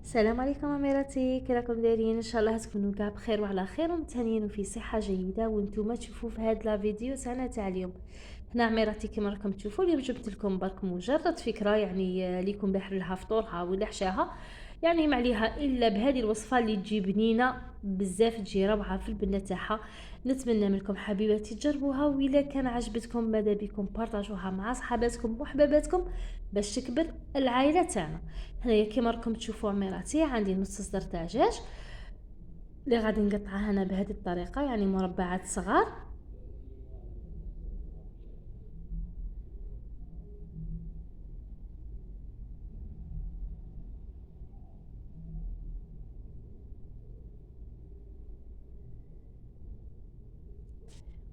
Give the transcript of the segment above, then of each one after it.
السلام عليكم اميراتي، كي راكم دايرين؟ ان شاء الله تكونوا كاع بخير وعلى خير ومتهنيين وفي صحه جيده. وانتم تشوفوا في هذا الفيديو تاع اليوم. هنا اميراتي كما راكم تشوفوا اليوم جبت لكم برك مجرد فكره، يعني ليكم بحر لها فطورها ولا حشاها، يعني ما عليها الا بهذه الوصفه اللي تجي بنينه بزاف، تجي روعه في البنه تاعها. نتمنى منكم حبيباتي تجربوها، وإلا كان عجبتكم ماذا بكم بارطاجوها مع صحاباتكم وحباباتكم باش تكبر العائله تاعنا. هنايا كيما راكم تشوفوا عميراتي عندي نص صدر تاع دجاج اللي غادي نقطعها انا بهذه الطريقه، يعني مربعات صغار.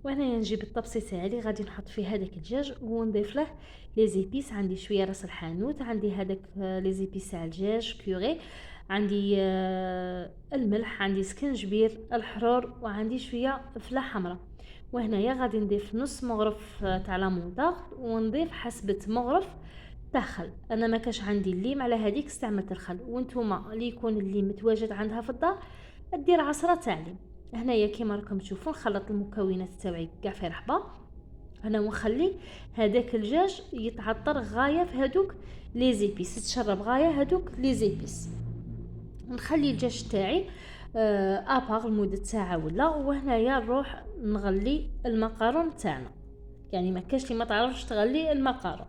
وهنا نجيب الطبسي تاعي اللي غادي نحط فيه هذاك الدجاج ونضيف له لي زيبيس. عندي شويه راس الحانوت، عندي هذاك لي زيبيس تاع الدجاج كوري، عندي الملح، عندي سكنجبير الحرور، وعندي شويه فله حمراء. وهنايا غادي نضيف نص مغرف تاع لاموطاغ، ونضيف حسبة مغرف تاع خل. انا ما كاش عندي الليم، على هذيك استعملت الخل، وانتم اللي يكون الليم متواجد عندها في الدار دير عصره تاع ليم. هنايا كيما راكم تشوفون نخلط المكونات تاوعي كاع في رحبه هنا، ونخلي هذاك الدجاج يتعطر غايه في هذوك لي زيبيس، تشرب غايه هذوك لي زيبيس. نخلي الدجاج تاعي اباغ لمده ساعه ولا. وهنايا نروح نغلي المقارون تاعنا، يعني ما كاش اللي ما تعرفش تغلي المقارون.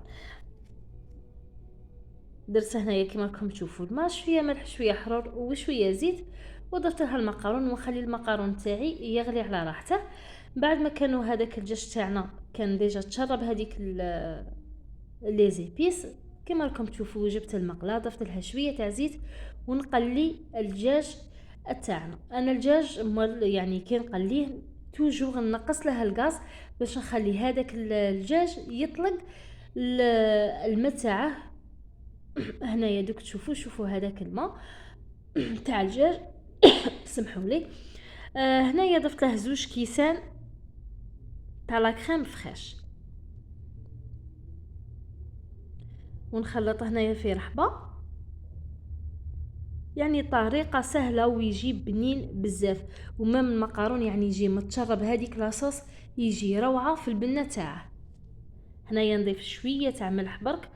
درت هنايا كيما راكم تشوفوا الماء، شويه ملح شويه حرور وشويه زيت، وضفت لها المقارون، ونخلي المقارون تاعي يغلي على راحته. بعد ما كانوا هذاك الدجاج تاعنا كان ديجا تشرب هذيك لي زيبيس، كما راكم تشوفوا جبت المقله ضفت لها شويه تاع زيت ونقلي الدجاج تاعنا. انا الدجاج يعني كي نقليه توجور نقص لها الغاز باش نخلي هذاك الدجاج يطلق الماء تاعه. هنايا دوك شوفوا هذاك الماء تاع الدجاج سمحوا لي. هنايا ضفت له زوج كيسان تاع لا كريم فريش، ونخلط هنايا في رحبه. يعني طريقه سهله ويجي بنين بزاف، ومام المقارون يعني يجي متشرب هذيك لاصوص، يجي روعه في البنه تاعه. هنايا نضيف شويه تاع ملح برك.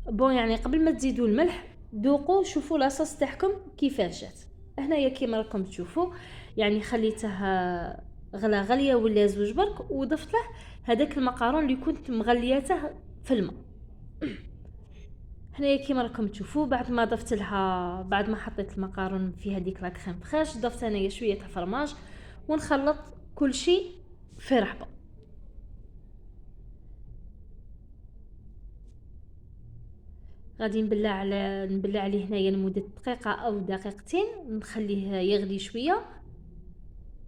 بون يعني قبل ما تزيدوا الملح ذوقوا شوفوا لاصوص تاعكم كيفاش جات. هنايا كيما راكم تشوفوا يعني خليتها غلا غليه ولا زوج برك، وضفت له هذاك المقارون اللي كنت مغلياته في الماء. هنايا كيما راكم تشوفوا بعد ما ضفت لها، بعد ما حطيت المقارون في هذيك لا كريم فريش، ضفت انايا شويه تاع فرماج، ونخلط كل شيء في رحبه. غادي نبلع عليه هنايا لمده دقيقه او دقيقتين، نخليه يغلي شويه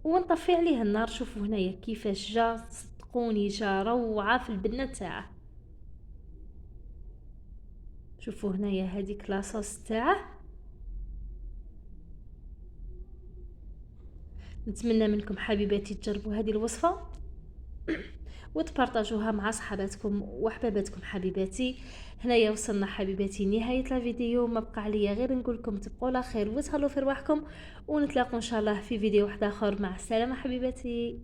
ونطفي عليه النار. شوفوا هنايا كيفاش جا، صدقوني جا روعه في البنه تاعه. شوفوا هنايا هذيك لاصوص تاعه. نتمنى منكم حبيباتي تجربوا هذه الوصفه وتبارطاجوها مع صحاباتكم وحباباتكم حبيباتي. هنايا وصلنا حبيباتي نهايه الفيديو، ما بقى عليا غير نقول لكم تبقوا على خير وتهلاو في رواحكم، ونتلاقوا ان شاء الله في فيديو واحد اخر. مع السلامه حبيباتي.